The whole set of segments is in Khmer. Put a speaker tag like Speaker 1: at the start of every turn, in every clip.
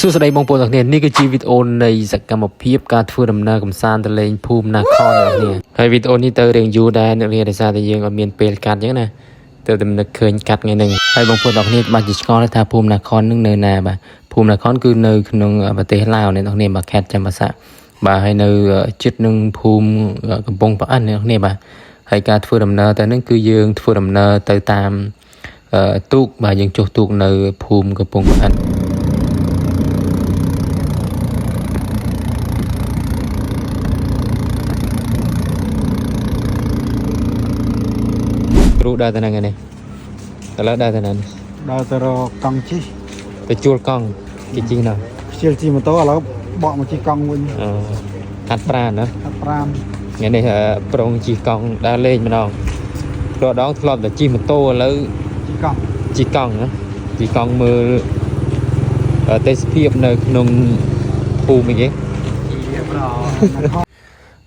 Speaker 1: សួស្តីបងប្អូនទាំងគ្នានេះគឺជាវីដេអូនៃសកម្មភាពការធ្វើដំណើរកំសាន្តទៅលេងភូមិនាខនទាំងគ្នាហើយវីដេអូនេះទៅរៀងយូរដែរអ្នកនាងដោយសារតែយើងអត់មានពេលកាត់អញ្ចឹងណាទៅតែនឹកឃើញកាត់ថ្ងៃហ្នឹងហើយបងប្អូនទាំងគ្នាបានជាឆ្ងល់ថាភូមិនាខននឹងនៅណាបាទភូមិនាខនគឺនៅក្នុងប្រទេសឡាវអ្នកទាំងគ្នាបាទខេត្តចាំបាសាបាទហើយនៅជិតនឹងភូមិកំពង់ផ្អិនអ្នកទាំងគ្នាបាទហើយការធ្វើដំណើរទៅហ្នឹងគឺយើងធ្វើដំណើរទៅតាមទូកបាទយើងចុះទូកនៅភូមិកំពង់ផ្អិនគ្រូដើរទៅណាថ្ងៃនេះឥឡូវដើរទៅណា
Speaker 2: ដើរទៅរកកង់ជិះ
Speaker 1: ទៅជួលកង់គេជិះណា
Speaker 2: ខ្ជិលជិះម៉ូតូឥឡូវបកមកជិះកង់វិញ
Speaker 1: ហាត់ប្រាណណា
Speaker 2: ហាត់ប្រាណ
Speaker 1: ថ្ងៃនេះប្រងជិះកង់ដើរលេងម្ដងព្រោះដងធ្លាប់តែជិះម៉ូតូឥឡូវជិះកង់ណាជិះកង់មើលទេសភាពនៅក្នុងភូមិអីគេ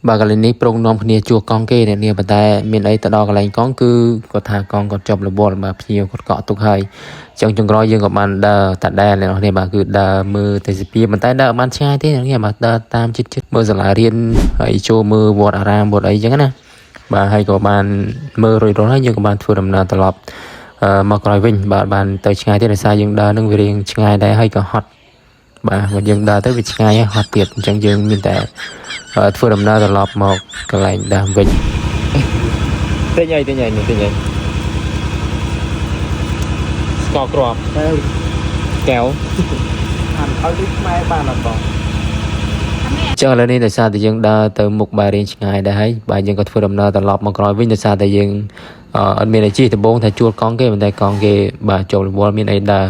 Speaker 1: បាទកន្លែងនេះប្រងនាំគ្នាជួលកង់គេអ្នកនាងប៉ុន្តែមានអីទៅដល់កន្លែងកង់គឺគាត់ថាកង់គាត់ជាប់រវល់បាទភ្ញៀវគាត់កក់ទុកហើយអញ្ចឹងចុងក្រោយយើងក៏បានដើរតាដែលអ្នកនាងបាទគឺដើរមើលទេសភាពប៉ុន្តែដើរបានឆ្ងាយទេអ្នកនាងបាទដើរតាមជិតមើលសាលារៀនហើយចូលមើលវត្តអារាមវត្តអីអញ្ចឹងណាបាទហើយក៏បានមើលរួចរាល់ហើយយើងក៏បានធ្វើដំណើរត្រឡប់មកក្រោយវិញបាទបានទៅឆ្ងាយទៀតដោយសារយើងដើរនឹងវារៀងឆ្ងាយដែរហើយក៏ហត់បាទយើងដើរទៅវាឆ្ងាយហើយហត់ទៀតអញ្ចឹងយើងមានតែធ្វើដំណើរត្រឡប់មកកន្លែងដើមវិញទិញអីស្ករគ្រាប់កែវ
Speaker 2: អានឲ្យដូចខ្មែរបានអត់បង
Speaker 1: ចឹងឥឡូវនេះដោយសារតែយើងដើរទៅមុខបាយរៀងឆ្ងាយដែរហើយបាទយើងក៏ធ្វើដំណើរត្រឡប់មកក្រោយវិញដោយសារតែយើងអត់មានអីជិះដំបងថាជួលកង់គេប៉ុន្តែកង់គេបាទចូលរវល់មានអីដើរ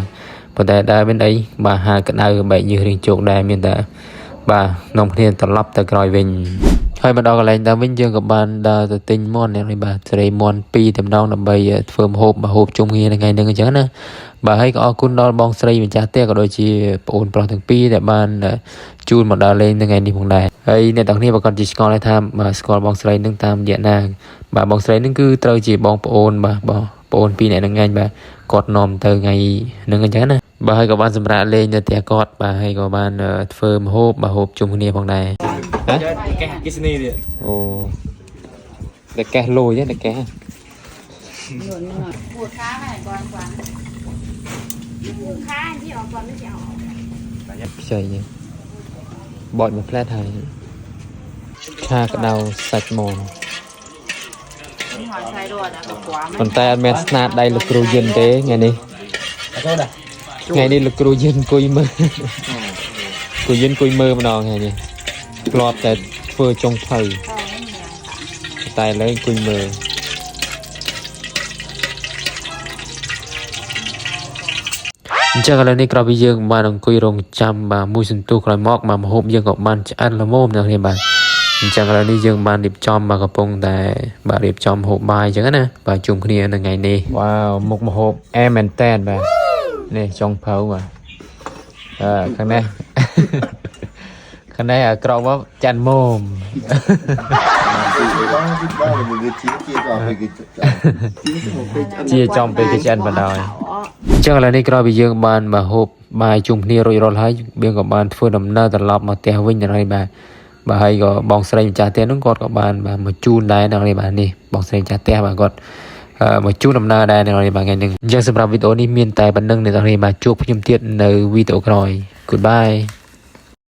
Speaker 1: ប៉ុន្តែដើរមានអីបាទហាក្តៅបែកញើសរៀងជោគដែរមានតែបាទនាំគ្នាត្រឡប់ទៅក្រោយវិញហើយមកដល់កន្លែងដើមវិញយើងក៏បានដើរទៅទិញមាន់នេះបាទសេរីមាន់2តែម្ដងដើម្បីធ្វើម្ហូបជុំគ្នាថ្ងៃហ្នឹងអញ្ចឹងណាបាទហើយក៏អរគុណដល់បងស្រីម្ចាស់ផ្ទះក៏ដូចជាប្អូនប្រុសទាំងពីរដែលបានជូនមកដល់លេងថ្ងៃនេះផងដែរហើយអ្នកទាំងគ្នាប្រកាសជាឆ្ងល់ថាបាទស្គាល់បងស្រីនឹងតាមរយៈណាបាទបងស្រីនឹងគឺត្រូវជាបងប្អូនបាទបងប្អូន2នាក់ហ្នឹងឯងបាទគាត់នាំទៅថ្ងៃហ្នឹងអញ្ចឹងណាបាទហើយក៏បានសម្រាប់លេងនៅផ្ទះគាត់បាទហើយក៏បានធ្វើម្ហូបជុំគ្នាផងដែរហ៎កេះគិសនីទៀតអូតែកេះលុយតែកេះ
Speaker 3: ปวดขาไหมก่อนปวดขาที่ออกก่อนไม่ใช่ออก
Speaker 1: ខ្ចីនេះបត់មួយផ្លែហើយខាក្តៅសាច់មាន់ប៉ុន្តែអត់មានស្នាដៃលោកគ្រូយិនទេថ្ងៃនេះលោកគ្រូយិនអង្គុយមើលគ្រូយិនអង្គុយមើលម្ដងថ្ងៃនេះធ្លាប់តែធ្វើចុងភៅតែឥឡូវអង្គុយមើលអញ្ចឹងឥឡូវនេះក្រោយពីយើងបានអង្គុយរងចាំបាទមួយសន្ទុះក្រោយមកមកម្ហូបយើងក៏បានឆ្អិនល្មមដល់នេះបាទអញ្ចឹងឥឡូវនេះយើងបានរៀបចំបាទកំពុងតែបាទរៀបចំហូបបាយអញ្ចឹងណាបាទជុំគ្នានៅថ្ងៃនេះវ៉ាវមុខម្ហូបអែមមែនតែនបាទនេះចុងភៅបាទខាងនេះក្រោកមកចាន់មុំជាចំពេលគេចាន់បណ្ដោយអញ្ចឹងឥឡូវនេះក្រោយពីយើងបានមកហូបបាយជុំគ្នារួចរាល់ហើយយើងក៏បានធ្វើដំណើរត្រឡប់មកផ្ទះវិញហើយបាទហើយក៏បងស្រីម្ចាស់ផ្ទះនោះគាត់ក៏បានបាទមកជូនដែរនៅនេះបាទនេះបងស្រីម្ចាស់ផ្ទះបាទគាត់មកជួនដំណើរដែរនៅនេះបាទថ្ងៃនេះអញ្ចឹងសម្រាប់វីដេអូនេះមានតែប៉ុណ្្នឹងអ្នកនរបាទជួបខ្ញុំទៀតនៅវីដេអូក្រោយ Goodbye